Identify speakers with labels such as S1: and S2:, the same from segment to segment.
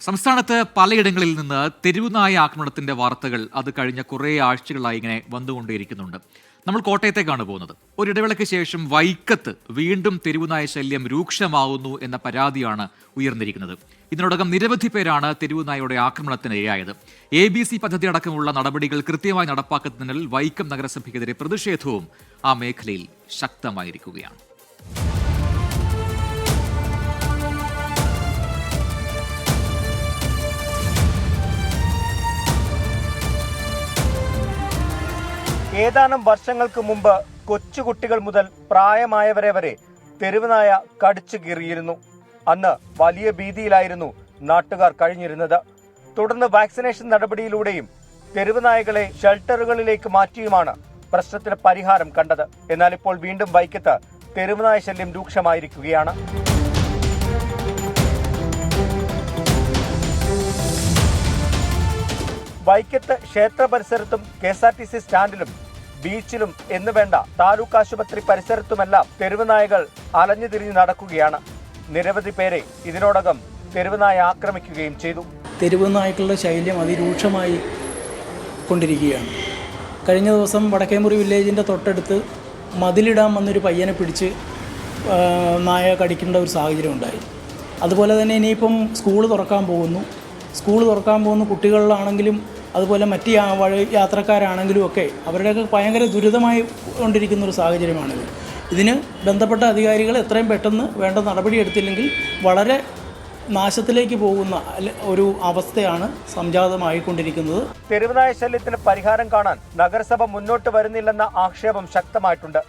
S1: സംസ്ഥാനത്ത് പലയിടങ്ങളിൽ നിന്ന് തെരുവുനായ ആക്രമണത്തിന്റെ വാർത്തകൾ അത് കഴിഞ്ഞ കുറേ ആഴ്ചകളായി ഇങ്ങനെ വന്നുകൊണ്ടേയിരിക്കുന്നുണ്ട്. നമ്മൾ കോട്ടയത്തേക്കാണ് പോകുന്നത്. ഒരിടവേളയ്ക്ക് ശേഷം വൈക്കത്ത് വീണ്ടും തെരുവുനായ ശല്യം രൂക്ഷമാവുന്നു എന്ന പരാതിയാണ് ഉയർന്നിരിക്കുന്നത്. ഇതിനോടകം നിരവധി പേരാണ് തെരുവുനായയുടെ ആക്രമണത്തിന് ഇരയായത്. ABC പദ്ധതി അടക്കമുള്ള നടപടികൾ കൃത്യമായി നടപ്പാക്കുന്നതിൽ വൈക്കം നഗരസഭയ്ക്കെതിരെ പ്രതിഷേധവും ആ മേഖലയിൽ ശക്തമായിരിക്കുകയാണ്.
S2: ഏതാനും വർഷങ്ങൾക്ക് മുമ്പ് കൊച്ചുകുട്ടികൾ മുതൽ പ്രായമായവരെ വരെ തെരുവുനായ കടിച്ചു കീറിയിരുന്നു. അന്ന് വലിയ ഭീതിയിലായിരുന്നു നാട്ടുകാർ കഴിഞ്ഞിരുന്നത്. തുടർന്ന് വാക്സിനേഷൻ നടപടിയിലൂടെയും തെരുവുനായകളെ ഷെൽട്ടറുകളിലേക്ക് മാറ്റിയുമാണ് പ്രശ്നത്തിന് പരിഹാരം കണ്ടത്. എന്നാൽ ഇപ്പോൾ വീണ്ടും വൈക്കത്ത് തെരുവുനായ ശല്യം രൂക്ഷമായിരിക്കുകയാണ്. വൈക്കത്ത് ക്ഷേത്ര പരിസരത്തും KSRTC സ്റ്റാൻഡിലും ബീച്ചിലും എന്ന് വേണ്ട താലൂക്ക് ആശുപത്രി പരിസരത്തുമെല്ലാം തെരുവുനായകൾ അലഞ്ഞു തിരിഞ്ഞു നടക്കുകയാണ്. നിരവധി പേരെ ഇതിനോടകം തെരുവുനായ ആക്രമിക്കുകയും ചെയ്തു.
S3: തെരുവുനായ്ക്കളുടെ ശല്യം അതിരൂക്ഷമായി കൊണ്ടിരിക്കുകയാണ്. കഴിഞ്ഞ ദിവസം വടക്കേമുറി വില്ലേജിൻ്റെ തൊട്ടടുത്ത് മതിലിടാൻ വന്നൊരു പയ്യനെ പിടിച്ച് നായ കടിക്കേണ്ട ഒരു സാഹചര്യം ഉണ്ടായി. അതുപോലെ തന്നെ ഇനിയിപ്പം സ്കൂൾ തുറക്കാൻ പോകുന്നു കുട്ടികളിലാണെങ്കിലും അതുപോലെ മറ്റ് യാത്രക്കാരാണെങ്കിലും ഒക്കെ അവരുടെയൊക്കെ ഭയങ്കര ദുരിതമായി കൊണ്ടിരിക്കുന്ന ഒരു സാഹചര്യമാണിത്. ഇതിന് ബന്ധപ്പെട്ട അധികാരികൾ എത്രയും പെട്ടെന്ന് വേണ്ട നടപടിയെടുത്തില്ലെങ്കിൽ വളരെ നാശത്തിലേക്ക് പോകുന്ന ഒരു അവസ്ഥയാണ് സംജാതമായിക്കൊണ്ടിരിക്കുന്നത്.
S2: തെരുവുനായ ശല്യത്തിന് പരിഹാരം കാണാൻ നഗരസഭ മുന്നോട്ട് വരുന്നില്ലെന്ന ആക്ഷേപം ശക്തമായിട്ടുണ്ട്.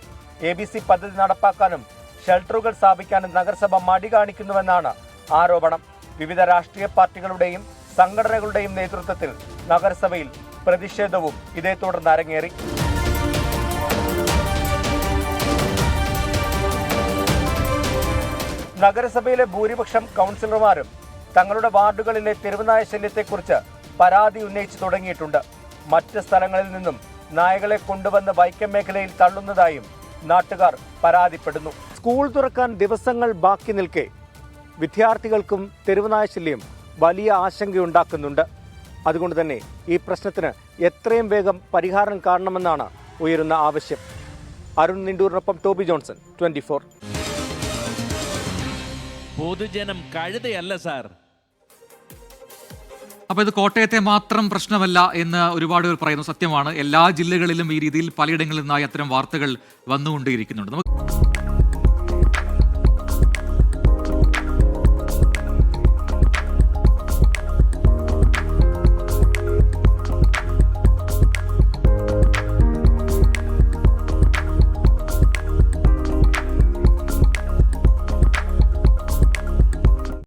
S2: ABC പദ്ധതി നടപ്പാക്കാനും ഷെൽട്ടറുകൾ സ്ഥാപിക്കാനും നഗരസഭ മടി കാണിക്കുന്നുവെന്നാണ് ആരോപണം. വിവിധ രാഷ്ട്രീയ പാർട്ടികളുടെയും സംഘടനകളുടെയും നേതൃത്വത്തിൽ നഗരസഭയിൽ പ്രതിഷേധവും ഇതേ തുടർന്ന് അരങ്ങേറി. നഗരസഭയിലെ ഭൂരിപക്ഷം കൗൺസിലർമാരും തങ്ങളുടെ വാർഡുകളിലെ തെരുവുനായ ശല്യത്തെക്കുറിച്ച് പരാതി ഉന്നയിച്ചു തുടങ്ങിയിട്ടുണ്ട്. മറ്റ് സ്ഥലങ്ങളിൽ നിന്നും നായകളെ കൊണ്ടുവന്ന് വൈക്കം മേഖലയിൽ തള്ളുന്നതായും നാട്ടുകാർ പരാതിപ്പെടുന്നു. സ്കൂൾ തുറക്കാൻ ദിവസങ്ങൾ ബാക്കി നിൽക്കെ വിദ്യാർത്ഥികൾക്കും തെരുവുനായ ശല്യം വലിയ ആശങ്കയുണ്ടാക്കുന്നുണ്ട്. അതുകൊണ്ട് തന്നെ ഈ പ്രശ്നത്തിന് എത്രയും വേഗം പരിഹാരം കാണണമെന്നാണ് ഉയരുന്ന ആവശ്യം. അരുൺ നിണ്ടൂരിനൊപ്പം ടോബി ജോൺസൺ, 24.
S4: പൊതുജനം കഴുതയല്ല സാർ.
S1: അപ്പോൾ ഇത് കോട്ടയത്തെ മാത്രം പ്രശ്നമല്ല എന്ന് ഒരുപാട് പേർ പറയുന്നു. സത്യമാണ്, എല്ലാ ജില്ലകളിലും ഈ രീതിയിൽ പലയിടങ്ങളിൽ നിന്നായി അത്തരം വാർത്തകൾ വന്നുകൊണ്ടേയിരിക്കുന്നുണ്ട്.